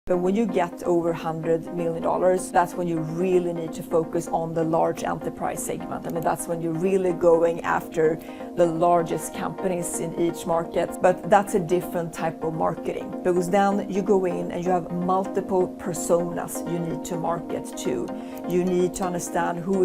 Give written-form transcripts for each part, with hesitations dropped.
But when you get over $100 million, that's when you really need to focus on the large enterprise segment. I mean, that's when you're really going after the largest companies in each market. But that's a different type of marketing, because then you go in and you have multiple personas you need to market to. You need to understand who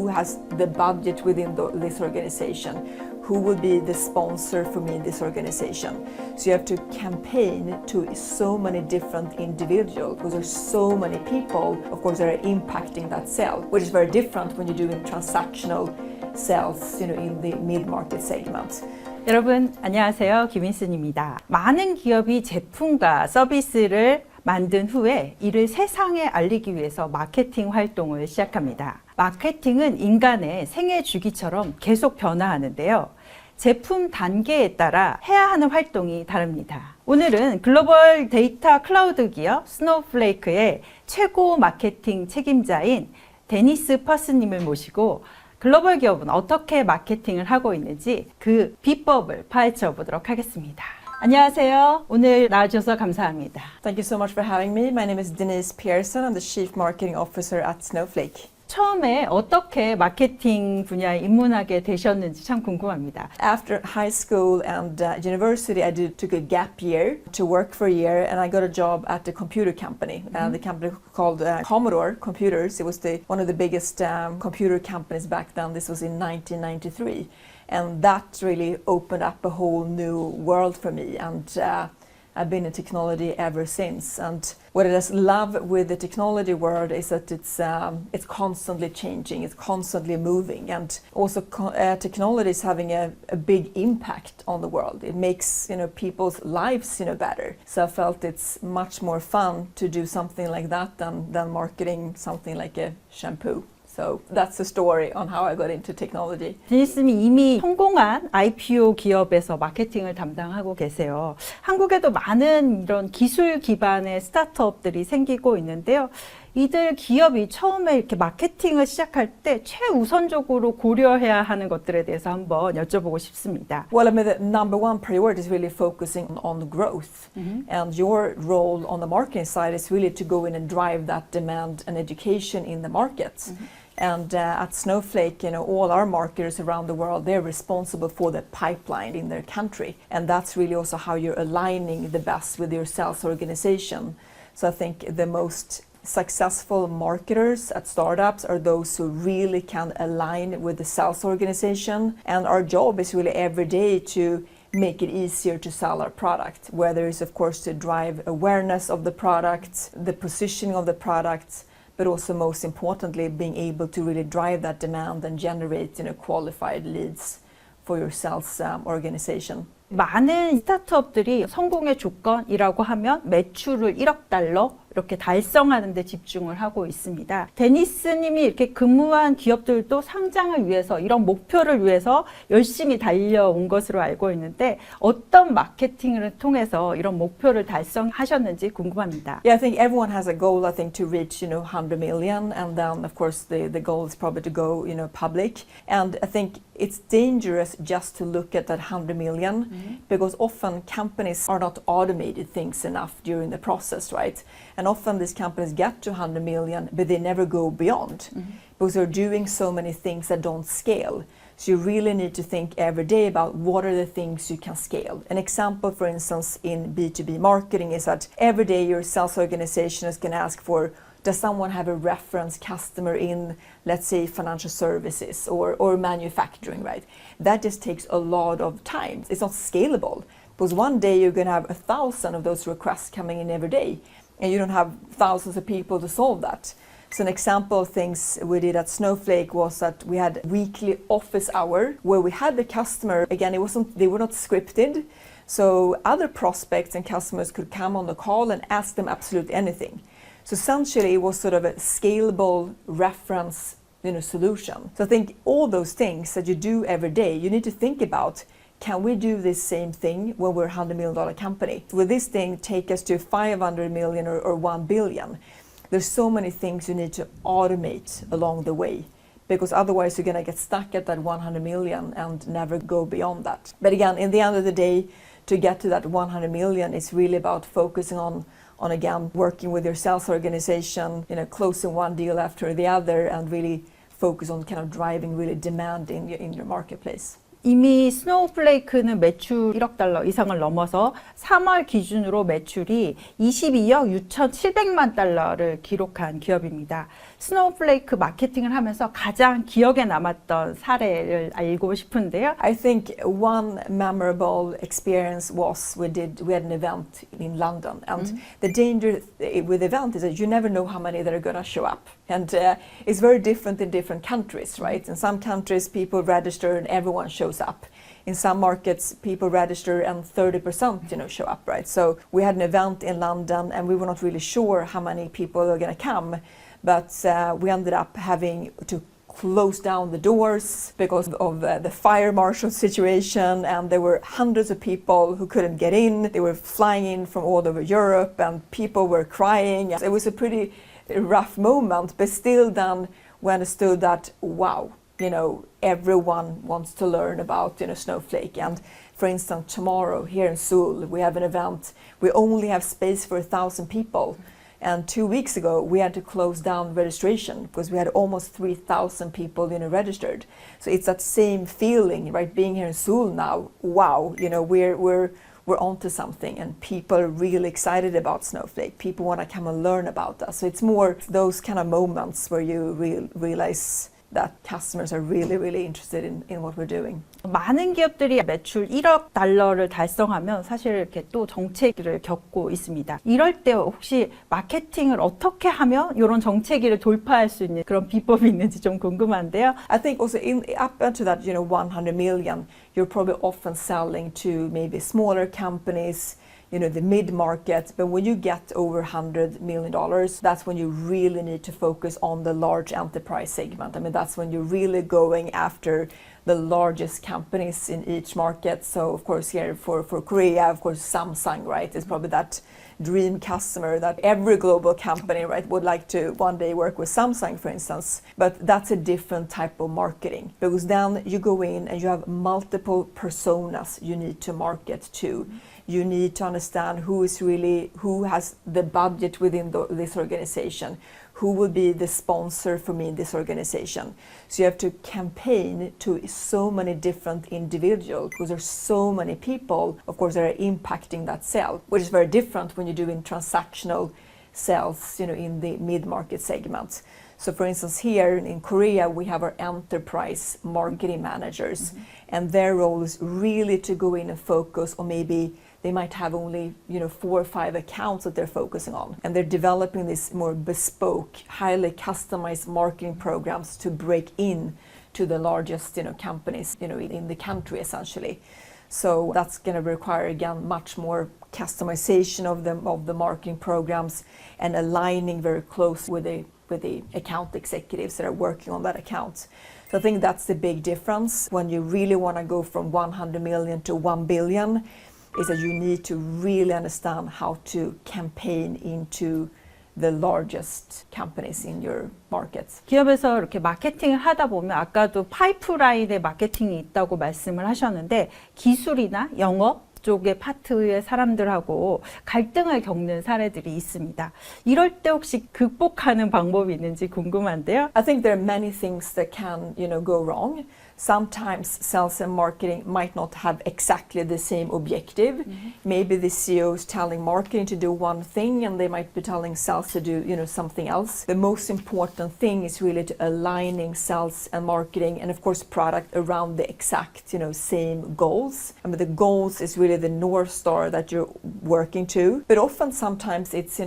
has the budget within this organization. Who will be the sponsor for me in this organization? So you have to campaign to so many different individuals, because there's so many people, of course, that are impacting that sale, which is very different when you're doing transactional sales, in the mid-market segment. 여러분 안녕하세요. 김인순입니다. 많은 기업이 제품과 서비스를 만든 후에 이를 세상에 알리기 위해서 마케팅 활동을 시작합니다. 마케팅은 인간의 생애 주기처럼 계속 변화하는데요. 제품 단계에 따라 해야 하는 활동이 다릅니다. 오늘은 글로벌 데이터 클라우드 기업 스노우플레이크의 최고 마케팅 책임자인 데니스 퍼스님을 모시고 글로벌 기업은 어떻게 마케팅을 하고 있는지 그 비법을 파헤쳐 보도록 하겠습니다. 안녕하세요. 오늘 나와주셔서 감사합니다. Thank you so much for having me. My name is Denise Pearson. I'm the Chief Marketing Officer at Snowflake. 처음에 어떻게 마케팅 분야에 입문하게 되셨는지 참 궁금합니다. After high school and university, I took a gap year to work for a year, and I got a job at a computer company. The company called Commodore Computers. It was one of the biggest computer companies back then. This was in 1993. And that really opened up a whole new world for me. And I've been in technology ever since. And what I just love with the technology world is that it's constantly changing, it's constantly moving, and also technology is having a big impact on the world. It makes people's lives better. So I felt it's much more fun to do something like that than marketing something like a shampoo. So that's the story on how I got into technology. 데니스님이 이미 성공한 IPO 기업에서 마케팅을 담당하고 계세요. 한국에도 많은 이런 기술 기반의 스타트업들이 생기고 있는데요. 이들 기업이 처음에 이렇게 마케팅을 시작할 때 최우선적으로 고려해야 하는 것들에 대해서 한번 여쭤보고 싶습니다. Well, I mean, the number one priority is really focusing on the growth. And your role on the marketing side is really to go in and drive that demand and education in the markets. And at Snowflake, all our marketers around the world, they're responsible for the pipeline in their country. And that's really also how you're aligning the best with your sales organization. So I think the most successful marketers at startups are those who really can align with the sales organization. And our job is really every day to make it easier to sell our product, whether it's of course to drive awareness of the product, the positioning of the product, but also most importantly being able to really drive that demand and generate qualified leads for your sales organization. 많은 스타트업들이 성공의 조건이라고 하면 매출을 1억 달러 이렇게 달성하는 데 집중을 하고 있습니다. 데니스님이 이렇게 근무한 기업들도 상장을 위해서 이런 목표를 위해서 열심히 달려온 것으로 알고 있는데 어떤 마케팅을 통해서 이런 목표를 달성하셨는지 궁금합니다. Yeah, I think everyone has a goal, I think, to reach, 100 million, and then of course the goal is probably to go, public. And I think it's dangerous just to look at that 100 million because often companies are not automated things enough during the process, right? And often these companies get to 100 million, but they never go beyond because they're doing so many things that don't scale. So you really need to think every day about what are the things you can scale. An example, for instance, in B2B marketing is that every day your sales organization is going to ask for, does someone have a reference customer in, let's say, financial services or manufacturing, right? That just takes a lot of time. It's not scalable because one day you're going to have 1,000 of those requests coming in every day and you don't have thousands of people to solve that. So an example of things we did at Snowflake was that we had weekly office hour where we had the customer, again, they were not scripted. So other prospects and customers could come on the call and ask them absolutely anything. So essentially it was sort of a scalable reference solution. So I think all those things that you do every day, you need to think about, can we do this same thing when we're a $100 million company? Will this thing take us to 500 million or 1 billion? There's so many things you need to automate along the way because otherwise you're going to get stuck at that 100 million and never go beyond that. But again, in the end of the day, to get to that 100 million is really about focusing on again working with your sales organization, closing one deal after the other, and really focus on kind of driving really demand in your marketplace. 이미 스노우플레이크는 매출 1억 달러 이상을 넘어서 3월 기준으로 매출이 22억 6,700만 달러를 기록한 기업입니다. 스노우플레이크 마케팅을 하면서 가장 기억에 남았던 사례를 알고 싶은데요. I think one memorable experience was we had an event in London, and the danger with the event is that you never know how many that are going to show up, and it's very different in different countries, right? In some countries people register and everyone shows up. In some markets people register and 30% show up, right? So we had an event in London and we were not really sure how many people are going to come, but we ended up having to close down the doors because of the fire marshal situation, and there were hundreds of people who couldn't get in. They were flying in from all over Europe and people were crying. It was a pretty rough moment, but still then we understood that, wow, everyone wants to learn about Snowflake. And for instance, tomorrow here in Seoul we have an event. We only have space for 1,000 people. And 2 weeks ago, we had to close down registration because we had almost 3,000 people, registered. So it's that same feeling, right? Being here in Seoul now, wow, we're onto something, and people are really excited about Snowflake. People want to come and learn about us. So it's more those kind of moments where you realize that customers are really, really interested in what we're doing. 많은 기업들이 매출 1억 달러를 달성하면 사실 이렇게 또 정체기를 겪고 있습니다. 이럴 때 혹시 마케팅을 어떻게 하면 이런 정체기를 돌파할 수 있는 그런 비법이 있는지 좀 궁금한데요. I think also up to that 100 million, you're probably often selling to maybe smaller companies, the mid-market, but when you get over $100 million, that's when you really need to focus on the large enterprise segment. I mean, that's when you're really going after the largest companies in each market. So of course here for Korea, of course Samsung, right, is probably that dream customer that every global company, right, would like to one day work with Samsung, for instance. But that's a different type of marketing, because then you go in and you have multiple personas you need to market to. You need to understand who has the budget within this organization, who will be the sponsor for me in this organization. So you have to campaign to so many different individuals, because there's so many people, of course, that are impacting that sale, which is very different when you're doing transactional sales, in the mid-market segment. So for instance, here in Korea, we have our enterprise marketing managers, and their role is really to go in and focus on maybe they might have only 4 or 5 accounts that they're focusing on, and they're developing these more bespoke, highly customized marketing programs to break in to the largest companies in the country essentially. So that's going to require again much more customization of the marketing programs and aligning very close with the account executives that are working on that account. So I think that's the big difference when you really want to go from 100 million to 1 billion. Is that you need to really understand how to campaign into the largest companies in your markets. 기업에서 이렇게 마케팅을 하다 보면 아까도 파이프라인에 마케팅이 있다고 말씀을 하셨는데 기술이나 영업 쪽의 파트의 사람들하고 갈등을 겪는 사례들이 있습니다. 이럴 때 혹시 극복하는 방법이 있는지 궁금한데요. I think there are many things that can, go wrong. Sometimes sales and marketing might not have exactly the same objective. Maybe the CEO is telling marketing to do one thing and they might be telling sales to do, something else. The most important thing is really to aligning sales and marketing and of course product around the exact, same goals. I mean, the goals is really the North Star that you're working to. But often sometimes it's,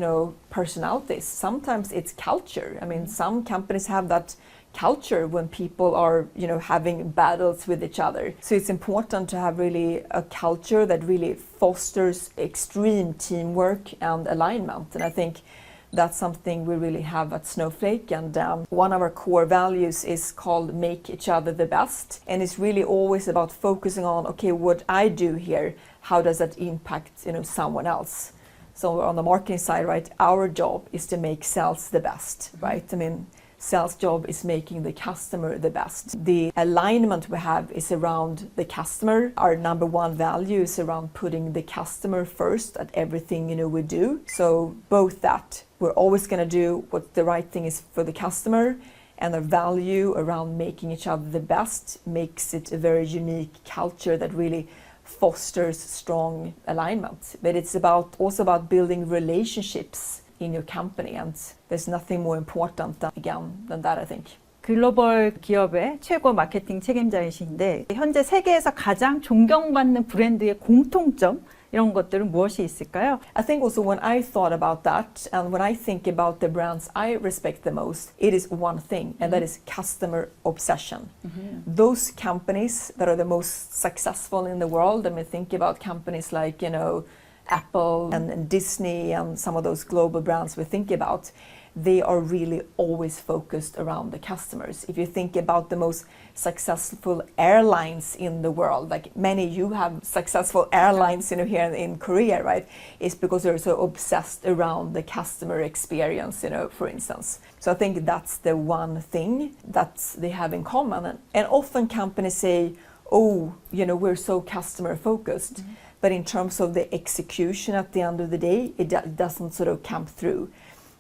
personalities. Sometimes it's culture. I mean, some companies have that culture when people are having battles with each other. So it's important to have really a culture that really fosters extreme teamwork and alignment, and I think that's something we really have at Snowflake. And one of our core values is called make each other the best, and it's really always about focusing on, okay, what I do here, how does that impact someone else? So on the marketing side, right, our job is to make sales the best, right? I mean, sales job is making the customer the best. The alignment we have is around the customer. Our number one value is around putting the customer first at everything we do. So both that, we're always going to do what the right thing is for the customer, and the value around making each other the best makes it a very unique culture that really fosters strong alignment. But it's also about building relationships in your company, and there's nothing more important than that, I think. 글로벌 기업의 최고 마케팅 책임자이신데 현재 세계에서 가장 존경받는 브랜드의 공통점 이런 것들은 무엇이 있을까요? I think also when I thought about that and when I think about the brands I respect the most, it is one thing, and that is customer obsession. Those companies that are the most successful in the world, I mean, think about companies like, Apple and Disney and some of those global brands we think about, they are really always focused around the customers. If you think about the most successful airlines in the world, like many you have successful airlines here in Korea, right? It's because they're so obsessed around the customer experience, for instance. So I think that's the one thing that they have in common. And often companies say, we're so customer focused. But in terms of the execution at the end of the day, it doesn't sort of come through.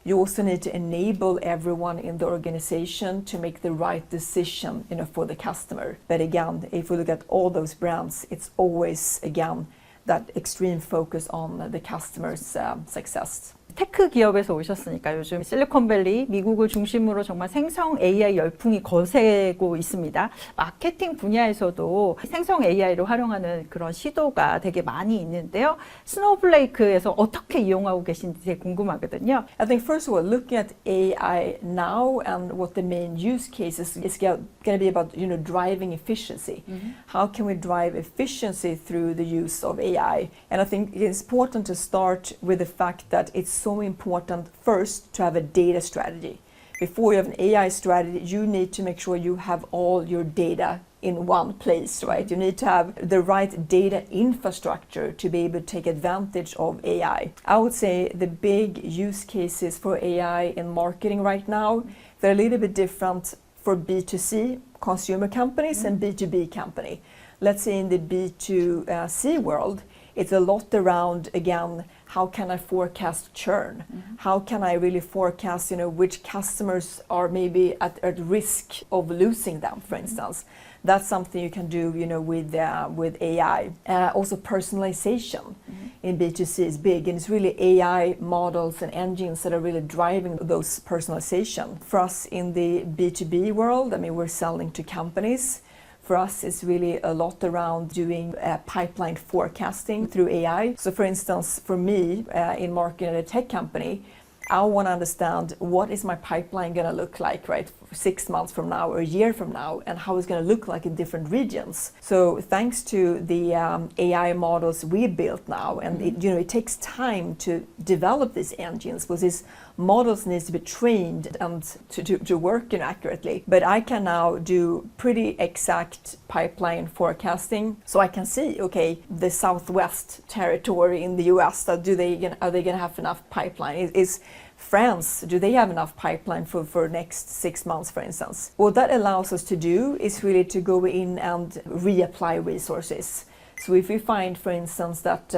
You also need to enable everyone in the organization to make the right decision, for the customer. But again, if we look at all those brands, it's always, again, that extreme focus on the customer's success. 테크 기업에서 오셨으니까 요즘 실리콘밸리 미국을 중심으로 정말 생성 AI 열풍이 거세고 있습니다. 마케팅 분야에서도 생성 AI를 활용하는 그런 시도가 되게 많이 있는데요. 스노우플레이크에서 어떻게 이용하고 계신지 되게 궁금하거든요. I think first of all, looking at AI now and what the main use cases is going to be about, driving efficiency. How can we drive efficiency through the use of AI? And I think it's important to start with the fact that it's so important first to have a data strategy. Before you have an AI strategy, you need to make sure you have all your data in one place, right? You need to have the right data infrastructure to be able to take advantage of AI. I would say the big use cases for AI in marketing right now, they're a little bit different for B2C consumer companies and B2B company. Let's say in the B2C world, it's a lot around, again, how can I forecast churn? How can I really forecast, which customers are maybe at risk of losing them, for instance? That's something you can do, with AI. Also, personalization in B2C is big, and it's really AI models and engines that are really driving those personalization. For us in the B2B world, we're selling to companies. For us, it's really a lot around doing pipeline forecasting through AI. So for instance, for me, in marketing at a tech company, I want to understand what is my pipeline going to look like, right? 6 months from now or a year from now, and how it's going to look like in different regions. So thanks to the AI models we built now, and it takes time to develop these engines because these models need to be trained and to work accurately. But I can now do pretty exact pipeline forecasting, so I can see, okay, the Southwest territory in the US, are they going to have enough pipeline? Is France, do they have enough pipeline for next 6 months, for instance? What that allows us to do is really to go in and reapply resources. So if we find, for instance, that,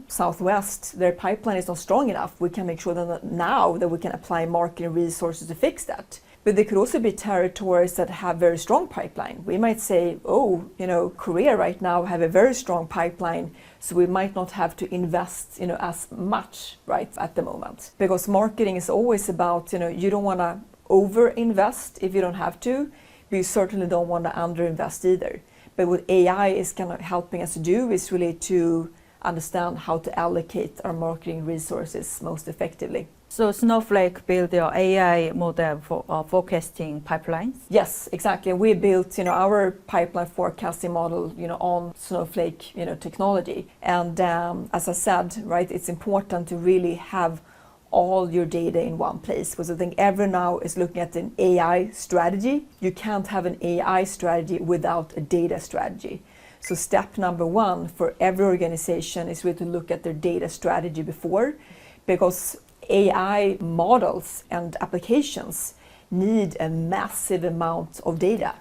Southwest, their pipeline is not strong enough, we can make sure that now that we can apply marketing resources to fix that. But there could also be territories that have very strong pipeline. We might say, Korea right now have a very strong pipeline, so we might not have to invest, as much, right, at the moment. Because marketing is always about, you don't want to over-invest if you don't have to, but you certainly don't want to under-invest either. But what AI is kind of helping us to do is really to understand how to allocate our marketing resources most effectively. So Snowflake built your AI model for forecasting pipelines? Yes, exactly. We built, our pipeline forecasting model, on Snowflake, technology. And as I said, right, it's important to really have all your data in one place, because I think everyone now is looking at an AI strategy. You can't have an AI strategy without a data strategy. So step number one for every organization is really to look at their data strategy before, because AI models and applications need a massive amount of data.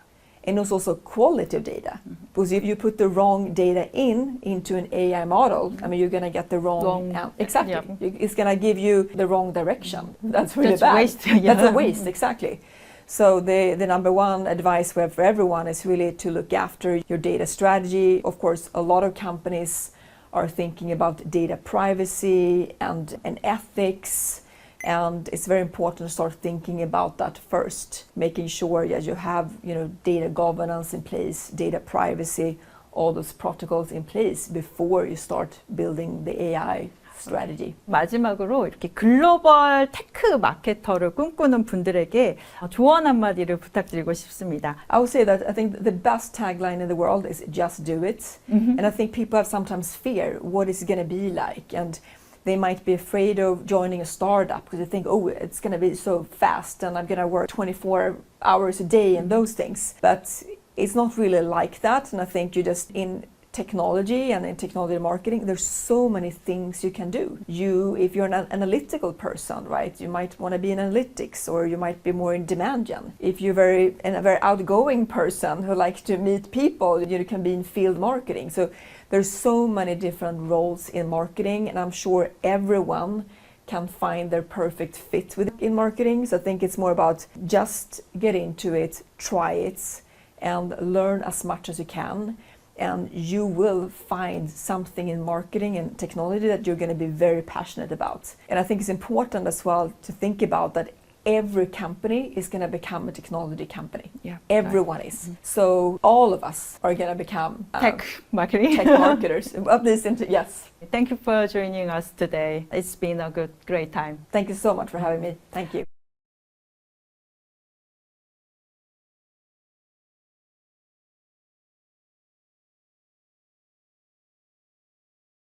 And it's also quality of data. Because if you put the wrong data into an AI model, I mean, you're going to get the wrong exactly. Yeah. It's going to give you the wrong direction. That's really That's bad. waste. Yeah. That's a waste, exactly. So the number one advice we have for everyone is really to look after your data strategy. Of course, a lot of companies are thinking about data privacy and ethics. And it's very important to start thinking about that first, making sure that you have, data governance in place, data privacy, all those protocols in place before you start building the AI strategy. 마지막으로 이렇게 글로벌 테크 마케터를 꿈꾸는 분들에게 조언 한마디를 부탁드리고 싶습니다. I would say that I think the best tagline in the world is just do it. And I think people have sometimes fear what is it going to be like, and they might be afraid of joining a startup because they think, oh, it's going to be so fast and I'm going to work 24 hours a day and those things. But it's not really like that. And I think you just, in technology and in technology marketing, there's so many things you can do. If you're an analytical person, right, you might want to be in analytics, or you might be more in demand gen. If you're a very outgoing person who likes to meet people, you can be in field marketing. So there's so many different roles in marketing, and I'm sure everyone can find their perfect fit in marketing. So I think it's more about just get into it, try it, and learn as much as you can. And you will find something in marketing and technology that you're going to be very passionate about. And I think it's important as well to think about that every company is going to become a technology company. Yeah, Everyone is. So all of us are going to become tech marketing. tech marketers. At least yes. Thank you for joining us today. It's been a great time. Thank you so much for having me. Thank you.